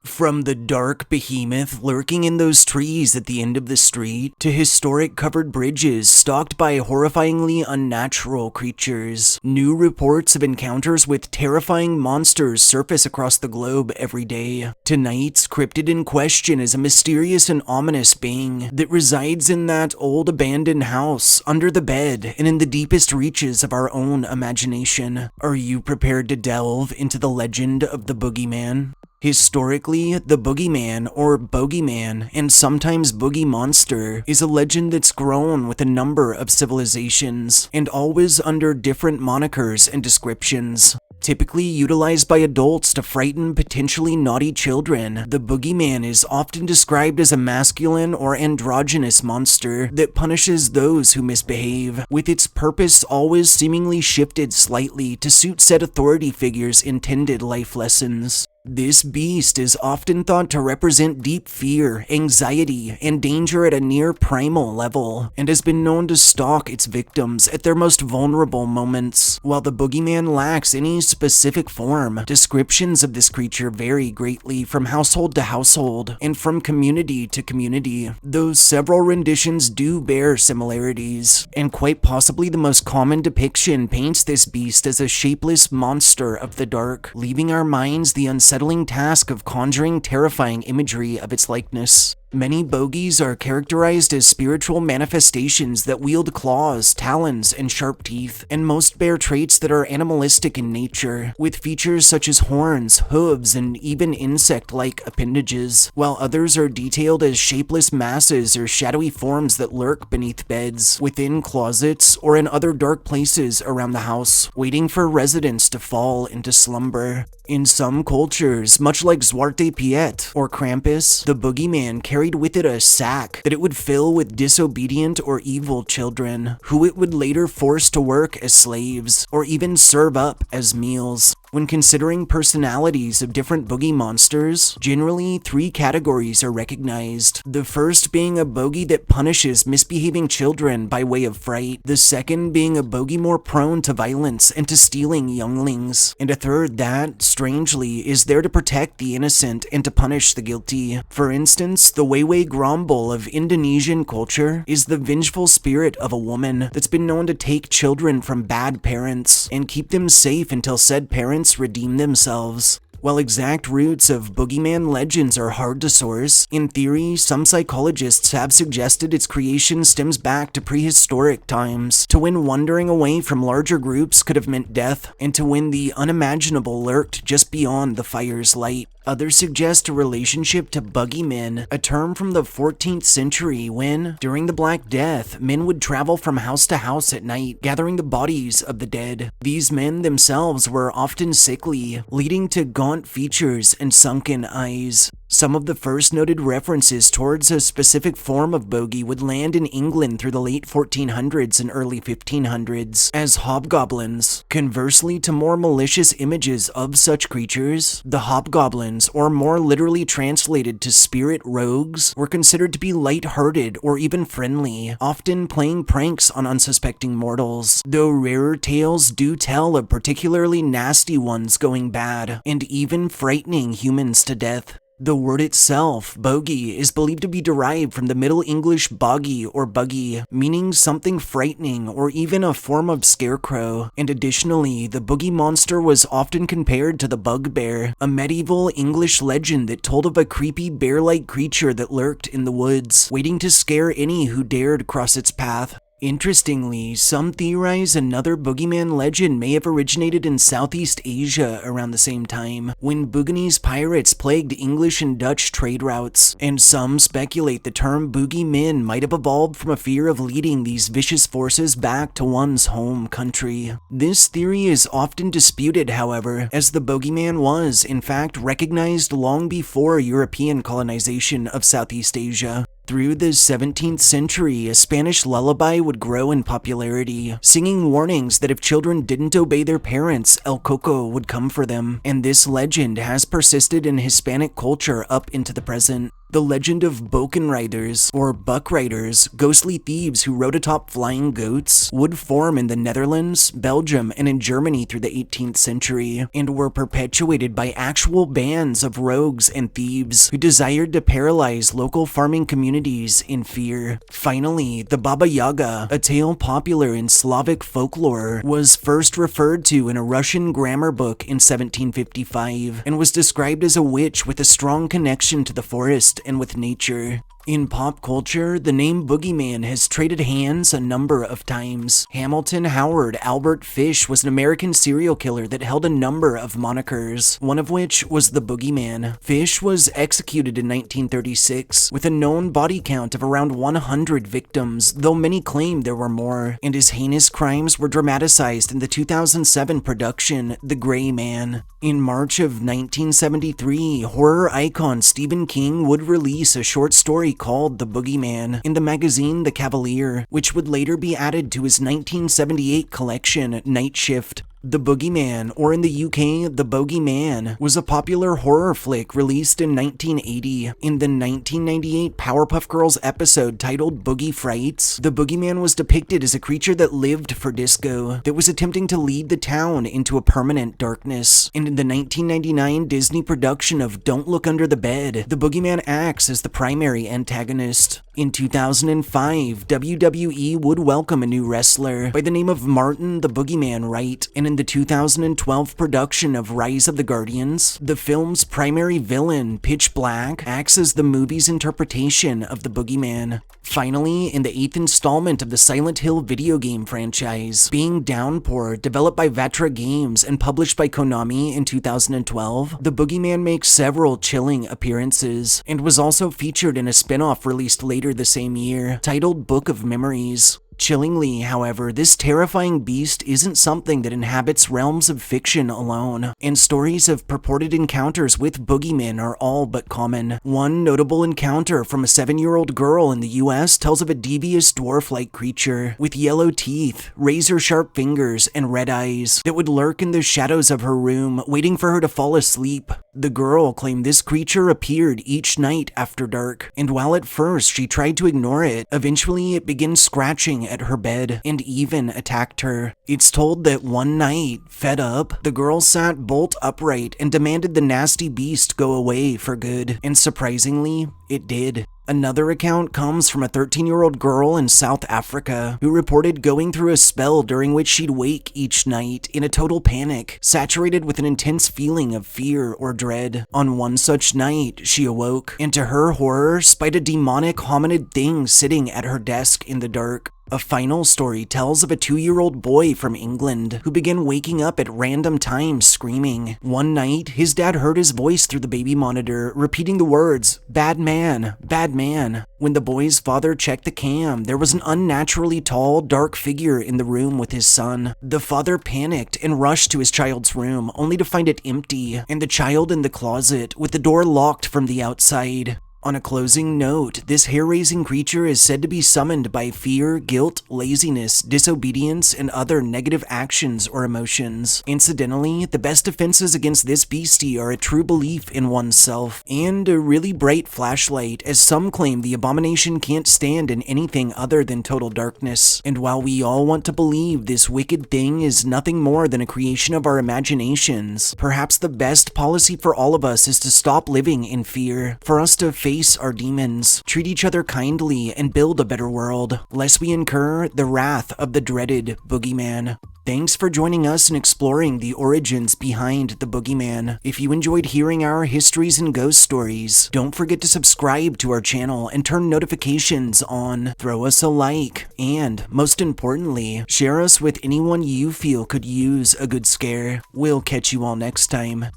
From the dark behemoth lurking in those trees at the end of the street, to historic covered bridges stalked by horrifyingly unnatural creatures, new reports of encounters with terrifying monsters surface across the globe every day. Tonight's cryptid in question is a mysterious and ominous being that resides in that old abandoned house, under the bed, and in the deepest reaches of our own imagination. Are you prepared to delve into the legend of the Boogeyman? Historically, the Boogeyman, or Boogeyman, and sometimes Boogie Monster, is a legend that's grown with a number of civilizations, and always under different monikers and descriptions. Typically utilized by adults to frighten potentially naughty children, the Boogeyman is often described as a masculine or androgynous monster that punishes those who misbehave, with its purpose always seemingly shifted slightly to suit said authority figures' intended life lessons. This beast is often thought to represent deep fear, anxiety, and danger at a near primal level, and has been known to stalk its victims at their most vulnerable moments. While the Boogeyman lacks any specific form, descriptions of this creature vary greatly from household to household, and from community to community, though several renditions do bear similarities, and quite possibly the most common depiction paints this beast as a shapeless monster of the dark, leaving our minds the unsettling task of conjuring terrifying imagery of its likeness. Many bogies are characterized as spiritual manifestations that wield claws, talons, and sharp teeth, and most bear traits that are animalistic in nature, with features such as horns, hooves, and even insect-like appendages, while others are detailed as shapeless masses or shadowy forms that lurk beneath beds, within closets, or in other dark places around the house, waiting for residents to fall into slumber. In some cultures, much like Zwarte Piet or Krampus, the Boogeyman carried with it a sack that it would fill with disobedient or evil children, who it would later force to work as slaves, or even serve up as meals. When considering personalities of different boogie monsters, generally 3 categories are recognized. The first being a bogey that punishes misbehaving children by way of fright, the second being a bogey more prone to violence and to stealing younglings, and a third that, strangely, is there to protect the innocent and to punish the guilty. For instance, the Wewe Grombol of Indonesian culture is the vengeful spirit of a woman that's been known to take children from bad parents and keep them safe until said parents redeem themselves. While exact roots of Boogeyman legends are hard to source, in theory, some psychologists have suggested its creation stems back to prehistoric times, to when wandering away from larger groups could have meant death, and to when the unimaginable lurked just beyond the fire's light. Others suggest a relationship to boogeymen, a term from the 14th century when, during the Black Death, men would travel from house to house at night, gathering the bodies of the dead. These men themselves were often sickly, leading to gaunt features and sunken eyes. Some of the first noted references towards a specific form of bogey would land in England through the late 1400s and early 1500s as hobgoblins. Conversely to more malicious images of such creatures, the hobgoblins, or more literally translated to spirit rogues, were considered to be light-hearted or even friendly, often playing pranks on unsuspecting mortals, though rarer tales do tell of particularly nasty ones going bad, and even frightening humans to death. The word itself, bogey, is believed to be derived from the Middle English boggy or buggy, meaning something frightening or even a form of scarecrow, and additionally, the boogie monster was often compared to the bugbear, a medieval English legend that told of a creepy bear-like creature that lurked in the woods, waiting to scare any who dared cross its path. Interestingly, some theorize another boogeyman legend may have originated in Southeast Asia around the same time, when Bougainese pirates plagued English and Dutch trade routes, and some speculate the term boogeymen might have evolved from a fear of leading these vicious forces back to one's home country. This theory is often disputed, however, as the boogeyman was, in fact, recognized long before European colonization of Southeast Asia. Through the 17th century, a Spanish lullaby would grow in popularity, singing warnings that if children didn't obey their parents, El Coco would come for them, and this legend has persisted in Hispanic culture up into the present. The legend of Bokenriders, or Buckriders, ghostly thieves who rode atop flying goats, would form in the Netherlands, Belgium, and in Germany through the 18th century, and were perpetuated by actual bands of rogues and thieves who desired to paralyze local farming communities in fear. Finally, the Baba Yaga, a tale popular in Slavic folklore, was first referred to in a Russian grammar book in 1755, and was described as a witch with a strong connection to the forest and with nature. In pop culture, the name Boogeyman has traded hands a number of times. Hamilton Howard Albert Fish was an American serial killer that held a number of monikers, one of which was the Boogeyman. Fish was executed in 1936 with a known body count of around 100 victims, though many claim there were more, and his heinous crimes were dramatized in the 2007 production The Gray Man. In March of 1973, horror icon Stephen King would release a short story called The Boogeyman in the magazine The Cavalier, which would later be added to his 1978 collection Night Shift. The Boogeyman, or in the UK, The Bogeyman, was a popular horror flick released in 1980. In the 1998 Powerpuff Girls episode titled Boogie Frights, the Boogeyman was depicted as a creature that lived for disco, that was attempting to lead the town into a permanent darkness. And in the 1999 Disney production of Don't Look Under the Bed, the Boogeyman acts as the primary antagonist. In 2005, WWE would welcome a new wrestler by the name of Martin the Boogeyman Wright, and in the 2012 production of Rise of the Guardians, the film's primary villain, Pitch Black, acts as the movie's interpretation of the Boogeyman. Finally, in the 8th installment of the Silent Hill video game franchise, being Downpour, developed by Vatra Games and published by Konami in 2012, the Boogeyman makes several chilling appearances, and was also featured in a spin-off released later the same year, titled Book of Memories. Chillingly, however, this terrifying beast isn't something that inhabits realms of fiction alone, and stories of purported encounters with boogeymen are all but common. One notable encounter from a 7-year-old girl in the US tells of a devious dwarf-like creature with yellow teeth, razor-sharp fingers, and red eyes that would lurk in the shadows of her room, waiting for her to fall asleep. The girl claimed this creature appeared each night after dark, and while at first she tried to ignore it, eventually it began scratching at her bed and even attacked her. It's told that one night, fed up, the girl sat bolt upright and demanded the nasty beast go away for good, and surprisingly, it did. Another account comes from a 13-year-old girl in South Africa who reported going through a spell during which she'd wake each night in a total panic, saturated with an intense feeling of fear or dread. On one such night, she awoke, and to her horror, spied a demonic hominid thing sitting at her desk in the dark. A final story tells of a 2-year-old boy from England who began waking up at random times screaming. One night, his dad heard his voice through the baby monitor, repeating the words, "Bad man, bad man." When the boy's father checked the cam, there was an unnaturally tall, dark figure in the room with his son. The father panicked and rushed to his child's room, only to find it empty, and the child in the closet, with the door locked from the outside. On a closing note, this hair-raising creature is said to be summoned by fear, guilt, laziness, disobedience, and other negative actions or emotions. Incidentally, the best defenses against this beastie are a true belief in oneself, and a really bright flashlight, as some claim the abomination can't stand in anything other than total darkness. And while we all want to believe this wicked thing is nothing more than a creation of our imaginations, perhaps the best policy for all of us is to stop living in fear, for us to face our demons, treat each other kindly, and build a better world, lest we incur the wrath of the dreaded Boogeyman. Thanks for joining us in exploring the origins behind the Boogeyman. If you enjoyed hearing our histories and ghost stories, don't forget to subscribe to our channel and turn notifications on. Throw us a like, and, most importantly, share us with anyone you feel could use a good scare. We'll catch you all next time.